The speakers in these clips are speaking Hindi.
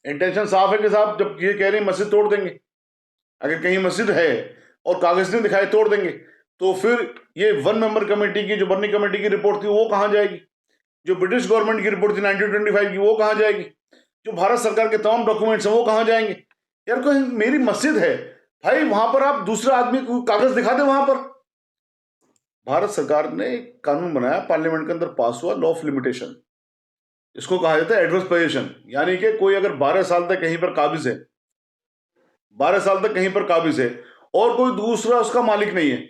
इंटेंशन साफ है कि साहब जब ये कह रहे हैं मस्जिद तोड़ देंगे, अगर कहीं मस्जिद है और कागज नहीं दिखाए तोड़ देंगे, तो फिर ये 1 मेंबर कमेटी की, जो बर्नी कमेटी की रिपोर्ट थी, वो कहां जाएगी? जो ब्रिटिश गवर्नमेंट की रिपोर्ट थी 1925 की, वो कहां जाएगी? जो भारत सरकार के तमाम डॉक्यूमेंट्स हैं, वो कहां जाएंगे? यार कोई मेरी मस्जिद है भाई, वहां पर आप दूसरे आदमी को कागज दिखा दे। वहां पर भारत सरकार ने एक कानून बनाया, पार्लियामेंट के अंदर पास हुआ, लॉ ऑफ लिमिटेशन। इसको कहा जाता है एडवर्स पोजीशन, यानी कि कोई अगर 12 साल तक कहीं पर काबिज है, 12 साल तक कहीं पर काबिज है और कोई दूसरा उसका मालिक नहीं है,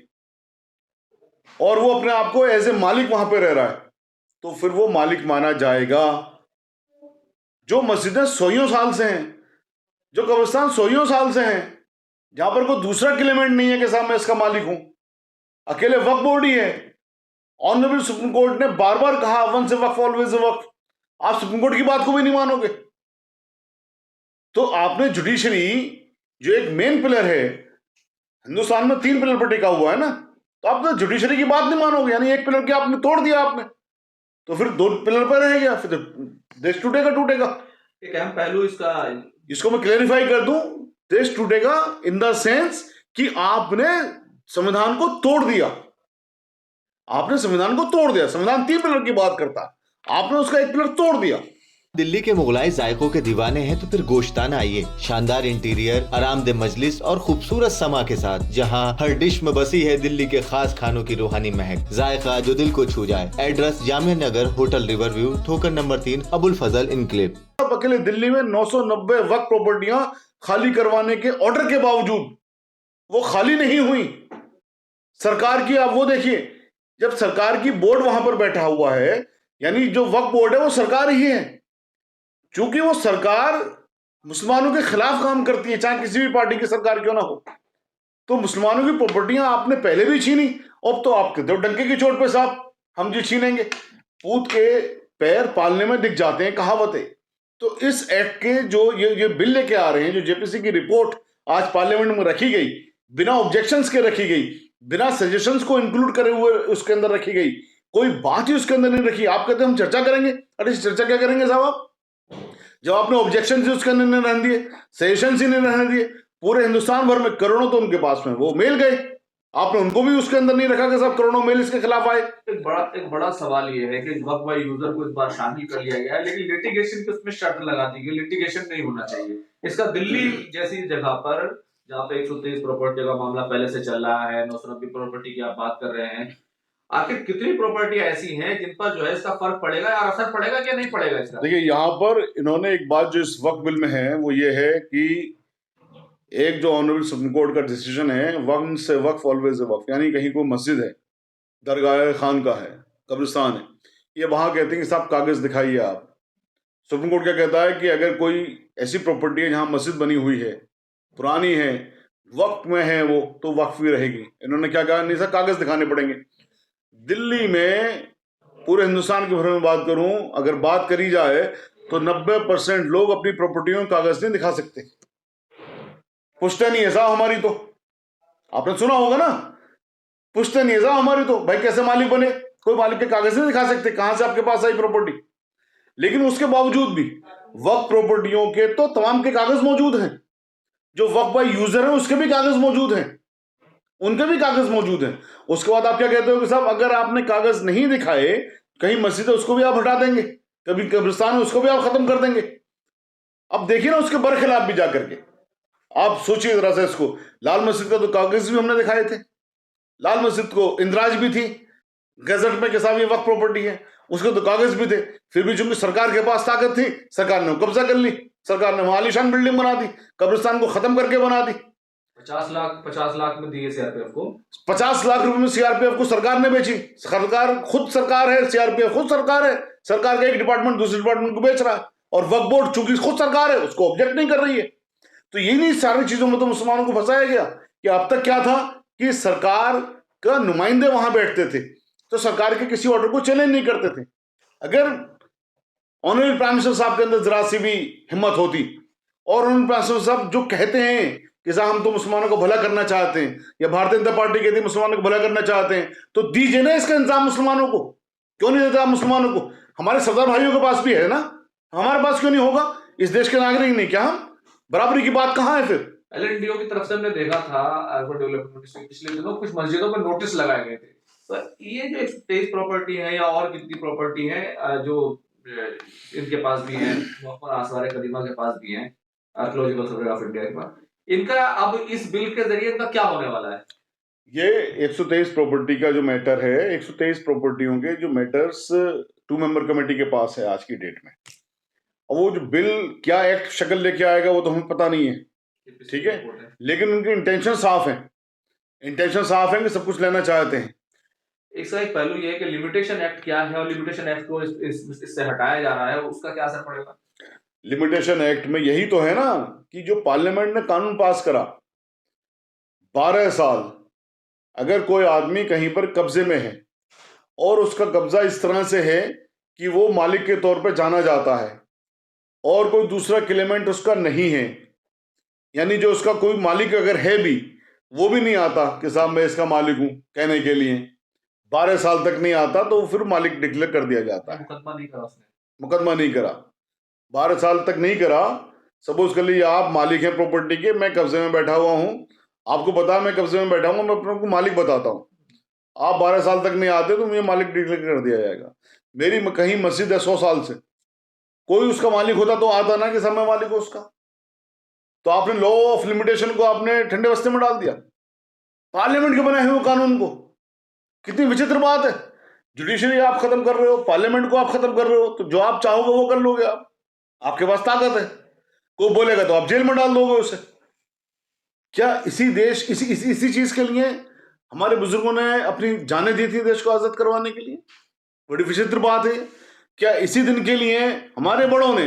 और वो अपने आप को एज ए मालिक वहां पे रह रहा है, तो फिर वो मालिक माना जाएगा। जो मस्जिदें सौयों साल से हैं, जो कब्रिस्तान सौयों साल से हैं, जहां पर कोई दूसरा क्लेमेंट नहीं है कि साहब मैं इसका मालिक हूं, अकेले वक्फ बोर्ड ही है। ऑनरेबल सुप्रीम कोर्ट ने बार बार कहा वन से वक्फ ऑलवेज ए वक्फ। आप सुप्रीम कोर्ट की बात को भी नहीं मानोगे। तो आपने जुडिशरी, जो एक मेन पिलर है, हिंदुस्तान में 3 पिलर पर टिका हुआ है ना, तो आप तो जुडिशरी की बात नहीं मानोगे, यानी एक पिलर की आपने तोड़ दिया आपने, तो फिर 2 पिलर पर रह गया, फिर देश टूटेगा टूटेगा। एक अहम पहलू इसको मैं क्लेरिफाई कर दूं, देश टूटेगा इन द सेंस कि आपने संविधान को तोड़ दिया। आपने संविधान को तोड़ दिया। संविधान 3 पिलर की बात करता, आपने उसका एक पिलर तोड़ दिया। दिल्ली के मुगलाई जायकों के दीवाने हैं तो फिर गोश्ताना आइए। शानदार इंटीरियर, आरामदेह मजलिस और खूबसूरत समा के साथ, जहां हर डिश में बसी है दिल्ली के खास खानों की रूहानी महक, जायका जो दिल को छू जाए। Address Jamia Nagar, hotel river view, ठोकर नंबर 3, अबुल फजल इनक्लेव। अकेले दिल्ली में 990 वक्फ प्रॉपर्टियां खाली करवाने के ऑर्डर के बावजूद वो खाली नहीं हुई। सरकार की आप वो देखिए, जब सरकार की बोर्ड वहां पर बैठा हुआ है, यानी जो वक्फ बोर्ड है वो सरकार ही है। चूंकि वो सरकार मुसलमानों के खिलाफ काम करती है, चाहे किसी भी पार्टी की सरकार क्यों ना हो, तो मुसलमानों की प्रॉपर्टियां आपने पहले भी छीनी, अब तो आपके दो डंके की चोट पे साहब हम जी छीनेंगे। पूत के पैर पालने में दिख जाते हैं, कहावत है। तो इस एक्ट के जो ये बिल लेके आ रहे हैं, जो जेपीसी की रिपोर्ट आज पार्लियामेंट में रखी गई, बिना ऑब्जेक्शंस के रखी गई, बिना सजेशंस को इंक्लूड करे हुए उसके अंदर रखी गई, कोई बात ही उसके अंदर नहीं रखी। आप कहते हैं हम चर्चा करेंगे, अरे चर्चा क्या करेंगे साहब आप, जब आपने ऑब्जेक्शन ही उसके अंदर नहीं रहने दिए, सजेशन ही नहीं रहने दिए। पूरे हिंदुस्तान भर में करोड़ों तो उनके पास में वो मेल गए, आपने उनको भी उसके अंदर नहीं रखा कि सब करोड़ों मेल इसके खिलाफ आए। एक बड़ा सवाल ये है कि वक्फ बाय यूजर को इस बार शामिल कर लिया गया है, लेकिन लिटिगेशन की उसमें शर्त लगा दी गई, लिटिगेशन नहीं होना चाहिए। इसका दिल्ली जैसी जगह पर, जहाँ पे 123 प्रॉपर्टी का मामला पहले से चल रहा है, 990 प्रॉपर्टी की आप बात कर रहे हैं, आखिर कितनी प्रॉपर्टी ऐसी हैं जिन पर जो है इसका फर्क पड़ेगा या असर पड़ेगा क्या नहीं पड़ेगा इसका? देखिए, यहाँ पर इन्होंने एक बात जो इस वक्फ बिल में है वो ये है कि एक जो ऑनरेबल सुप्रीम कोर्ट का डिसीजन है, वन से वक्फ ऑलवेज वक्फ, यानी कहीं कोई मस्जिद है, दरगाह खान का है, कब्रिस्तान है, ये वहां कहते हैं कि साहब कागज दिखाइए आप। सुप्रीम कोर्ट क्या कहता है कि अगर कोई ऐसी प्रॉपर्टी है जहां मस्जिद बनी हुई है, पुरानी है, वक्त में है वो, तो वक्फ भी रहेगी। इन्होंने क्या कहा, नहीं सर कागज दिखाने पड़ेंगे। दिल्ली में, पूरे हिंदुस्तान के बारे में बात करूं, अगर बात करी जाए तो 90% लोग अपनी प्रॉपर्टियों में कागज नहीं दिखा सकते। पुश्ते नहीं है साहब हमारी, तो आपने सुना होगा ना, पुश्ते नहीं है साहब हमारी, तो भाई कैसे मालिक बने? कोई मालिक के कागज नहीं दिखा सकते, कहां से आपके पास आई प्रॉपर्टी। लेकिन उसके बावजूद भी वक्फ प्रॉपर्टियों के तो तमाम के कागज मौजूद हैं, जो वक्फ बाय यूजर है उसके भी कागज मौजूद हैं, उनके भी कागज मौजूद हैं। उसके बाद आप क्या कहते हो कि साहब अगर आपने कागज नहीं दिखाए, कहीं मस्जिद है उसको भी आप हटा देंगे, कभी कब्रिस्तान है उसको भी आप खत्म कर देंगे। अब देखिए ना उसके बरखिलाफ भी जाकर के आप सोचिए जरा सा इसको। लाल मस्जिद का तो कागज भी हमने दिखाए थे, लाल मस्जिद को इंदराज भी थी गजट में कि साहब ये वक्फ प्रॉपर्टी है, उसके तो कागज भी थे, फिर भी चूंकि सरकार के पास ताकत थी, सरकार ने कब्जा कर ली, सरकार ने वहां आलीशान बिल्डिंग बना दी, कब्रिस्तान को खत्म करके बना दी। 50 लाख में दिए सीआरपीएफ को, 50 लाख रुपए में सीआरपीएफ को सरकार ने बेची। सरकार खुद सरकार है, सीआरपीएफ खुद सरकार है, सरकार का एक डिपार्टमेंट दूसरे डिपार्टमेंट को बेच रहा है, और वक्फ बोर्ड चूंकि खुद सरकार है उसको ऑब्जेक्ट नहीं कर रही है। तो यही नहीं, सारी चीजों में तो मुसलमानों को फंसाया गया कि अब तक क्या था कि सरकार का नुमाइंदे वहां बैठते थे, तो सरकार के किसी ऑर्डर को चैलेंज नहीं करते थे। अगर ऑनरेबल प्राइम मिनिस्टर साहब के अंदर जरा सी भी हिम्मत होती, और ऑनरेबल प्राइम मिनिस्टर साहब जो कहते हैं कि साहब हम तो मुसलमानों को भला करना चाहते हैं, या भारतीय जनता पार्टी कहती है मुसलमानों को भला करना चाहते हैं, तो दीजिए ना इसका इंतजाम मुसलमानों को। क्यों नहीं देता मुसलमानों को? हमारे सरदार भाइयों के पास भी है ना, हमारे पास क्यों नहीं होगा? इस देश के नागरिक नहीं, क्या हम बराबरी की बात कहाँ है फिर? LNDO की तरफ से हमने देखा था अर्बन डेवलपमेंट के पिछले दिनों कुछ मस्जिदों पर नोटिस लगाए गए थे। तो ये जो 123 प्रॉपर्टी है या और कितनी प्रॉपर्टी है जो इनके पास भी है, मोहम्मद आसवार कदीमा के पास भी है, आर्कियोलॉजिकल सर्वे ऑफ इंडिया के पास, इनका अब इस बिल के जरिए इनका क्या होने वाला है? ये 123 प्रॉपर्टी का जो मैटर है, 123 प्रॉपर्टियों के जो मैटर्स 2 मेंबर कमेटी के पास है आज की डेट में, और वो जो बिल क्या एक्ट शक्ल लेके आएगा वो तो हमें पता नहीं है, ठीक है, लेकिन उनकी इंटेंशन साफ है, इंटेंशन साफ है कि सब कुछ लेना चाहते हैं। इसका एक पहलू ये है कि लिमिटेशन एक्ट क्या है और लिमिटेशन एक्ट को इससे हटाया जा रहा है, उसका क्या असर पड़ेगा? लिमिटेशन एक्ट में यही तो है ना कि जो पार्लियामेंट ने कानून पास करा 12 साल, अगर कोई आदमी कहीं पर कब्जे में है और उसका कब्जा इस तरह से है कि वो मालिक के तौर पे जाना जाता है और कोई दूसरा क्लेमेंट उसका नहीं है, यानी जो उसका कोई मालिक अगर है भी वो भी नहीं आता कि साहब मैं इसका मालिक हूं कहने के लिए, 12 साल तक नहीं आता तो फिर मालिक डिक्लेयर कर दिया जाता है। मुकदमा नहीं करा उसने, मुकदमा नहीं करा, 12 साल तक नहीं करा। सपोज कर लीजिए आप मालिक हैं प्रॉपर्टी के, मैं कब्जे में बैठा हुआ हूं, आपको पता है मैं कब्जे में बैठा हूं, मैं अपने को मालिक बताता हूं, आप 12 साल तक नहीं आते तो मुझे मालिक डिक्लेयर कर दिया जाएगा। मेरी कहीं मस्जिद है 100 साल से, कोई उसका मालिक होता तो आता ना कि सब मैं मालिक हूं उसका, तो आपने लॉ ऑफ लिमिटेशन को आपने ठंडे बस्ते में डाल दिया, पार्लियामेंट के बनाए हुए कानून को। कितनी विचित्र बात है, जुडिशरी आप खत्म कर रहे हो, पार्लियामेंट को आप खत्म कर रहे हो, तो जो आप चाहोगे वो कर लोगे आप, आपके पास ताकत है, कोई बोलेगा तो आप जेल में डाल दोगे उसे। क्या इसी देश इसी चीज के लिए हमारे बुजुर्गों ने अपनी जानें दी थी देश को आजाद करवाने के लिए? बड़ी विचित्र बात है। क्या इसी दिन के लिए हमारे बड़ों ने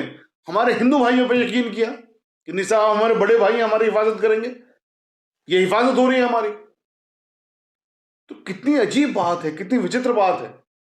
हमारे हिंदू भाइयों पर यकीन किया कि नहीं साहब हमारे बड़े भाई हमारी हिफाजत करेंगे, ये हिफाजत हो रही है हमारी? तो कितनी अजीब बात है, कितनी विचित्र बात है।